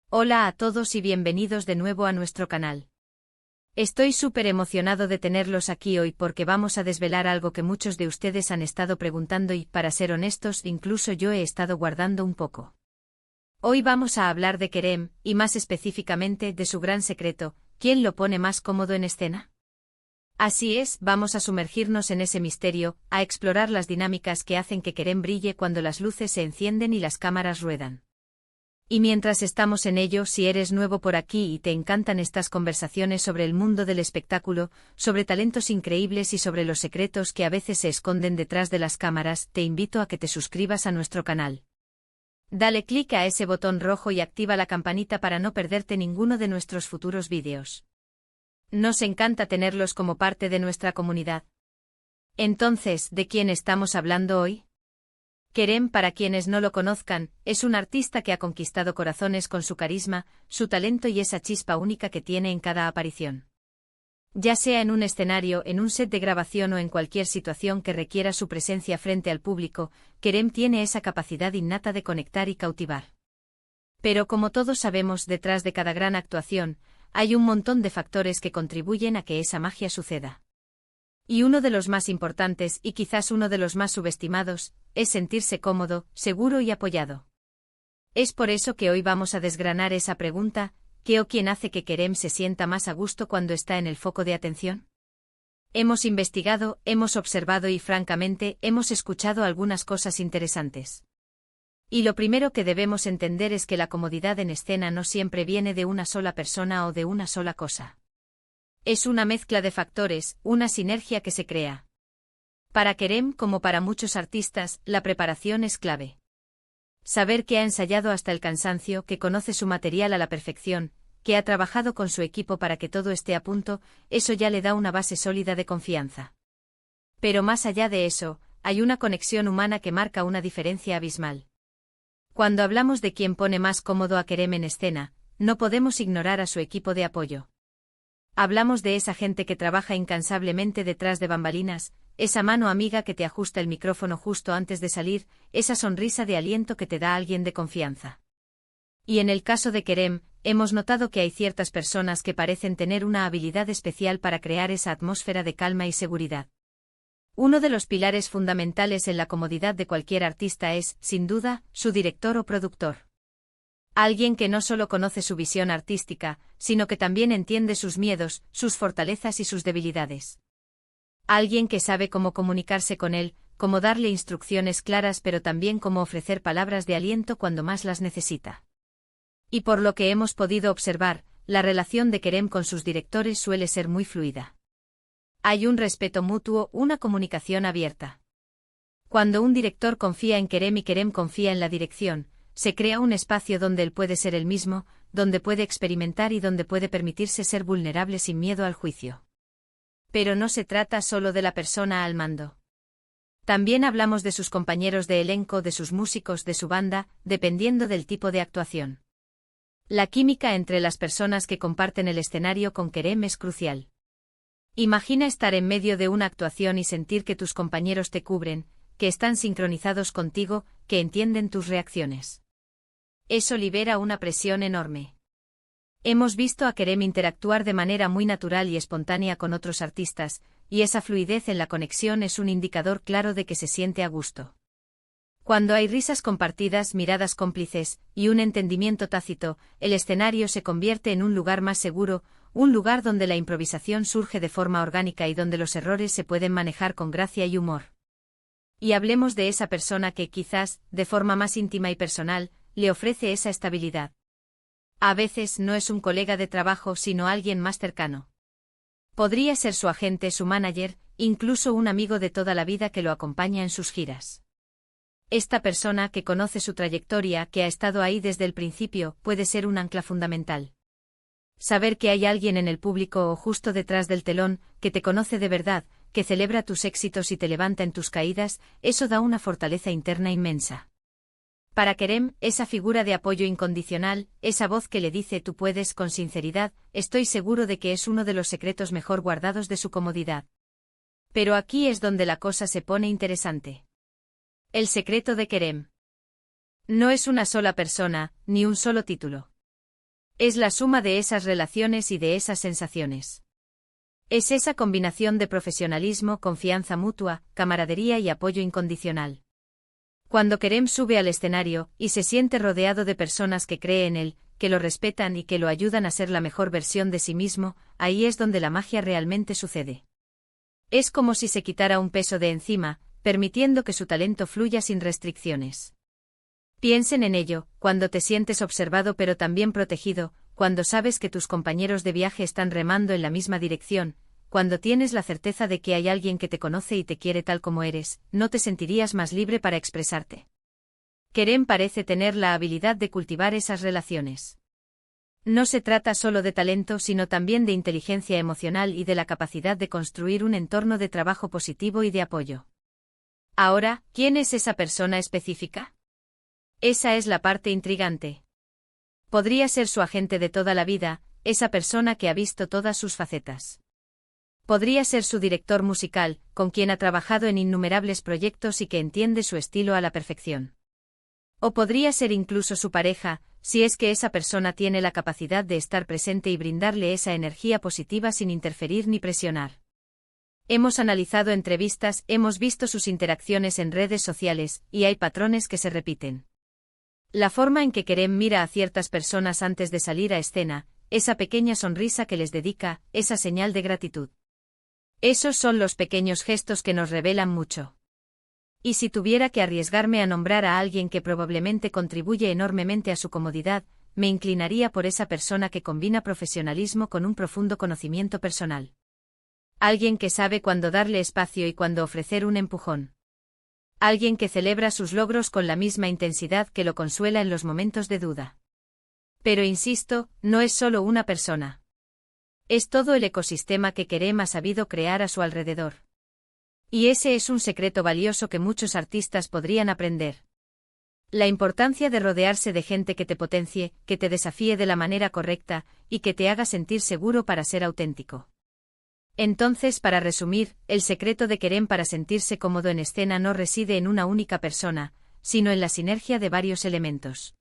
Hola a todos y bienvenidos de nuevo a nuestro canal. Estoy súper emocionado de tenerlos aquí hoy porque vamos a desvelar algo que muchos de ustedes han estado preguntando y, para ser honestos, incluso yo he estado guardando un poco. Hoy vamos a hablar de Kerem, y más específicamente de su gran secreto: ¿quién lo pone más cómodo en escena? Así es, vamos a sumergirnos en ese misterio, a explorar las dinámicas que hacen que Kerem brille cuando las luces se encienden y las cámaras ruedan. Y mientras estamos en ello, si eres nuevo por aquí y te encantan estas conversaciones sobre el mundo del espectáculo, sobre talentos increíbles y sobre los secretos que a veces se esconden detrás de las cámaras, te invito a que te suscribas a nuestro canal. Dale clic a ese botón rojo y activa la campanita para no perderte ninguno de nuestros futuros vídeos. Nos encanta tenerlos como parte de nuestra comunidad. Entonces, ¿de quién estamos hablando hoy? Kerem, para quienes no lo conozcan, es un artista que ha conquistado corazones con su carisma, su talento y esa chispa única que tiene en cada aparición. Ya sea en un escenario, en un set de grabación o en cualquier situación que requiera su presencia frente al público, Kerem tiene esa capacidad innata de conectar y cautivar. Pero como todos sabemos, detrás de cada gran actuación, hay un montón de factores que contribuyen a que esa magia suceda. Y uno de los más importantes, y quizás uno de los más subestimados, es sentirse cómodo, seguro y apoyado. Es por eso que hoy vamos a desgranar esa pregunta: ¿qué o quién hace que Kerem se sienta más a gusto cuando está en el foco de atención? Hemos investigado, hemos observado y francamente, hemos escuchado algunas cosas interesantes. Y lo primero que debemos entender es que la comodidad en escena no siempre viene de una sola persona o de una sola cosa. Es una mezcla de factores, una sinergia que se crea. Para Kerem, como para muchos artistas, la preparación es clave. Saber que ha ensayado hasta el cansancio, que conoce su material a la perfección, que ha trabajado con su equipo para que todo esté a punto, eso ya le da una base sólida de confianza. Pero más allá de eso, hay una conexión humana que marca una diferencia abismal. Cuando hablamos de quién pone más cómodo a Kerem en escena, no podemos ignorar a su equipo de apoyo. Hablamos de esa gente que trabaja incansablemente detrás de bambalinas, esa mano amiga que te ajusta el micrófono justo antes de salir, esa sonrisa de aliento que te da alguien de confianza. Y en el caso de Kerem, hemos notado que hay ciertas personas que parecen tener una habilidad especial para crear esa atmósfera de calma y seguridad. Uno de los pilares fundamentales en la comodidad de cualquier artista es, sin duda, su director o productor. Alguien que no solo conoce su visión artística, sino que también entiende sus miedos, sus fortalezas y sus debilidades. Alguien que sabe cómo comunicarse con él, cómo darle instrucciones claras, pero también cómo ofrecer palabras de aliento cuando más las necesita. Y por lo que hemos podido observar, la relación de Kerem con sus directores suele ser muy fluida. Hay un respeto mutuo, una comunicación abierta. Cuando un director confía en Kerem y Kerem confía en la dirección, se crea un espacio donde él puede ser el mismo, donde puede experimentar y donde puede permitirse ser vulnerable sin miedo al juicio. Pero no se trata solo de la persona al mando. También hablamos de sus compañeros de elenco, de sus músicos, de su banda, dependiendo del tipo de actuación. La química entre las personas que comparten el escenario con Kerem es crucial. Imagina estar en medio de una actuación y sentir que tus compañeros te cubren, que están sincronizados contigo, que entienden tus reacciones. Eso libera una presión enorme. Hemos visto a Kerem interactuar de manera muy natural y espontánea con otros artistas, y esa fluidez en la conexión es un indicador claro de que se siente a gusto. Cuando hay risas compartidas, miradas cómplices, y un entendimiento tácito, el escenario se convierte en un lugar más seguro, un lugar donde la improvisación surge de forma orgánica y donde los errores se pueden manejar con gracia y humor. Y hablemos de esa persona que quizás, de forma más íntima y personal, le ofrece esa estabilidad. A veces no es un colega de trabajo sino alguien más cercano. Podría ser su agente, su manager, incluso un amigo de toda la vida que lo acompaña en sus giras. Esta persona que conoce su trayectoria, que ha estado ahí desde el principio, puede ser un ancla fundamental. Saber que hay alguien en el público o justo detrás del telón, que te conoce de verdad, que celebra tus éxitos y te levanta en tus caídas, eso da una fortaleza interna inmensa. Para Kerem, esa figura de apoyo incondicional, esa voz que le dice tú puedes con sinceridad, estoy seguro de que es uno de los secretos mejor guardados de su comodidad. Pero aquí es donde la cosa se pone interesante. El secreto de Kerem. No es una sola persona, ni un solo título. Es la suma de esas relaciones y de esas sensaciones. Es esa combinación de profesionalismo, confianza mutua, camaradería y apoyo incondicional. Cuando Kerem sube al escenario y se siente rodeado de personas que creen en él, que lo respetan y que lo ayudan a ser la mejor versión de sí mismo, ahí es donde la magia realmente sucede. Es como si se quitara un peso de encima, permitiendo que su talento fluya sin restricciones. Piensen en ello, cuando te sientes observado pero también protegido, cuando sabes que tus compañeros de viaje están remando en la misma dirección, cuando tienes la certeza de que hay alguien que te conoce y te quiere tal como eres, ¿no te sentirías más libre para expresarte? Kerem parece tener la habilidad de cultivar esas relaciones. No se trata solo de talento, sino también de inteligencia emocional y de la capacidad de construir un entorno de trabajo positivo y de apoyo. Ahora, ¿quién es esa persona específica? Esa es la parte intrigante. Podría ser su agente de toda la vida, esa persona que ha visto todas sus facetas. Podría ser su director musical, con quien ha trabajado en innumerables proyectos y que entiende su estilo a la perfección. O podría ser incluso su pareja, si es que esa persona tiene la capacidad de estar presente y brindarle esa energía positiva sin interferir ni presionar. Hemos analizado entrevistas, hemos visto sus interacciones en redes sociales, y hay patrones que se repiten. La forma en que Kerem mira a ciertas personas antes de salir a escena, esa pequeña sonrisa que les dedica, esa señal de gratitud. Esos son los pequeños gestos que nos revelan mucho. Y si tuviera que arriesgarme a nombrar a alguien que probablemente contribuye enormemente a su comodidad, me inclinaría por esa persona que combina profesionalismo con un profundo conocimiento personal. Alguien que sabe cuándo darle espacio y cuándo ofrecer un empujón. Alguien que celebra sus logros con la misma intensidad que lo consuela en los momentos de duda. Pero insisto, no es solo una persona. Es todo el ecosistema que Kerem ha sabido crear a su alrededor. Y ese es un secreto valioso que muchos artistas podrían aprender. La importancia de rodearse de gente que te potencie, que te desafíe de la manera correcta, y que te haga sentir seguro para ser auténtico. Entonces, para resumir, el secreto de Kerem para sentirse cómodo en escena no reside en una única persona, sino en la sinergia de varios elementos.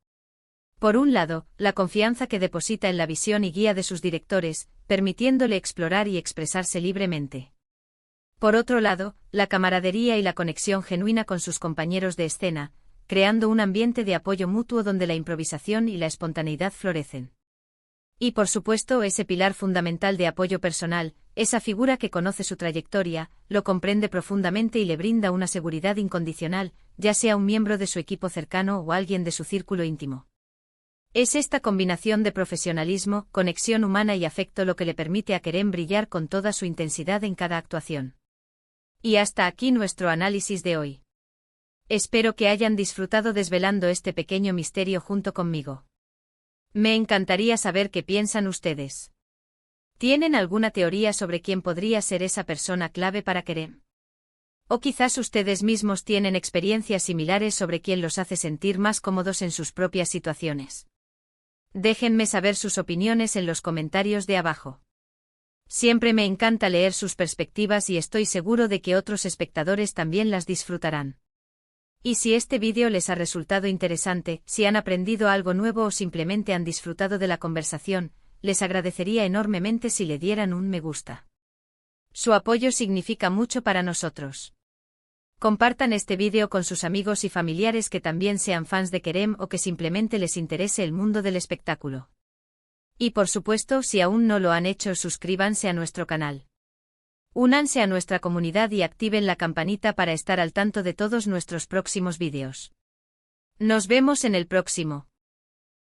Por un lado, la confianza que deposita en la visión y guía de sus directores, permitiéndole explorar y expresarse libremente. Por otro lado, la camaradería y la conexión genuina con sus compañeros de escena, creando un ambiente de apoyo mutuo donde la improvisación y la espontaneidad florecen. Y por supuesto ese pilar fundamental de apoyo personal, esa figura que conoce su trayectoria, lo comprende profundamente y le brinda una seguridad incondicional, ya sea un miembro de su equipo cercano o alguien de su círculo íntimo. Es esta combinación de profesionalismo, conexión humana y afecto lo que le permite a Kerem brillar con toda su intensidad en cada actuación. Y hasta aquí nuestro análisis de hoy. Espero que hayan disfrutado desvelando este pequeño misterio junto conmigo. Me encantaría saber qué piensan ustedes. ¿Tienen alguna teoría sobre quién podría ser esa persona clave para Kerem? O quizás ustedes mismos tienen experiencias similares sobre quién los hace sentir más cómodos en sus propias situaciones. Déjenme saber sus opiniones en los comentarios de abajo. Siempre me encanta leer sus perspectivas y estoy seguro de que otros espectadores también las disfrutarán. Y si este vídeo les ha resultado interesante, si han aprendido algo nuevo o simplemente han disfrutado de la conversación, les agradecería enormemente si le dieran un me gusta. Su apoyo significa mucho para nosotros. Compartan este vídeo con sus amigos y familiares que también sean fans de Kerem o que simplemente les interese el mundo del espectáculo. Y por supuesto, si aún no lo han hecho, suscríbanse a nuestro canal. Únanse a nuestra comunidad y activen la campanita para estar al tanto de todos nuestros próximos vídeos. Nos vemos en el próximo.